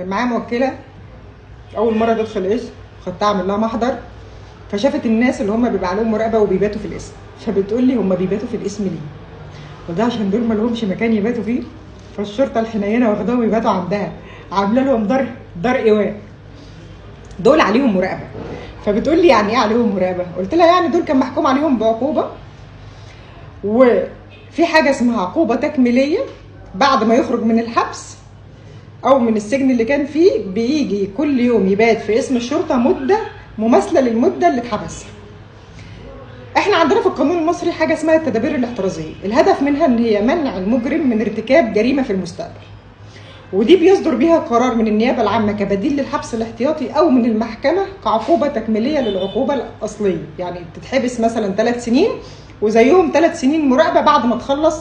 كان معايا موكله اول مره تدخل القسم، خدتها اعمل لها محضر، فشافت الناس اللي هم بيبقى عليهم مراقبه وبيباتوا في القسم، فبتقول لي هم بيباتوا في القسم ليه؟ وده عشان دول ما لهمش مكان يباتوا فيه، فالشرطه الحنينه واخداهم يباتوا عندها، عامله لهم دار ايواء. دول عليهم مراقبه. فبتقول لي يعني ايه عليهم مراقبه؟ قلت لها يعني دول كان محكوم عليهم بعقوبه، وفي حاجه اسمها عقوبه تكميليه، بعد ما يخرج من الحبس او من السجن اللي كان فيه بيجي كل يوم يبات في اسم الشرطه مده مماثله للمده اللي اتحبسها. احنا عندنا في القانون المصري حاجه اسمها التدابير الاحترازيه، الهدف منها ان هي منع المجرم من ارتكاب جريمه في المستقبل، ودي بيصدر بيها قرار من النيابه العامه كبديل للحبس الاحتياطي او من المحكمه كعقوبه تكميليه للعقوبه الاصليه، يعني تتحبس مثلا 3 سنين وزيهم 3 سنين مراقبه بعد ما تخلص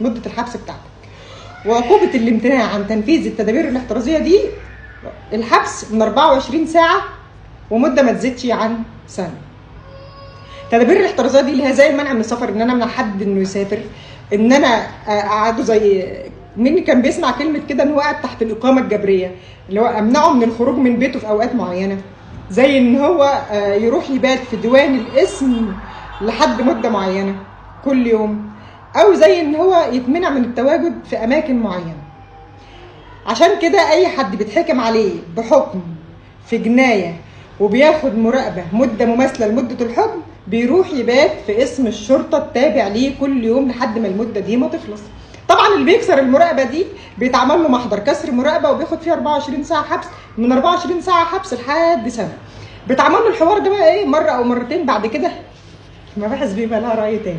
مده الحبس بتاعتك. وعقوبه الامتناع عن تنفيذ التدابير الاحترازيه دي الحبس من 24 ساعه ومده ما تزيدش عن سنه. التدابير الاحترازيه دي اللي هي زي المنع من السفر، ان انا امنع حد انه يسافر، ان انا اقعده زي مين كان بيسمع كلمه كده ان هو قاعد تحت الاقامه الجبريه، اللي هو امنعه من الخروج من بيته في اوقات معينه، زي ان هو يروح يبات في ديوان القسم لحد مده معينه كل يوم، او زي ان هو يتمنع من التواجد في اماكن معينه. عشان كده اي حد بيتحكم عليه بحكم في جنايه وبياخد مراقبه مده مماثله لمده الحكم بيروح يبات في اسم الشرطه التابع ليه كل يوم لحد ما المده دي ما تخلص. طبعا اللي بيكسر المراقبه دي بيتعمل له محضر كسر مراقبه وبياخد فيه 24 ساعه حبس، من 24 ساعه حبس لحد سنه. بيتعمل له الحوار ده بقى ايه مره او مرتين، بعد كده المباحث بيبقى لها راي تاني.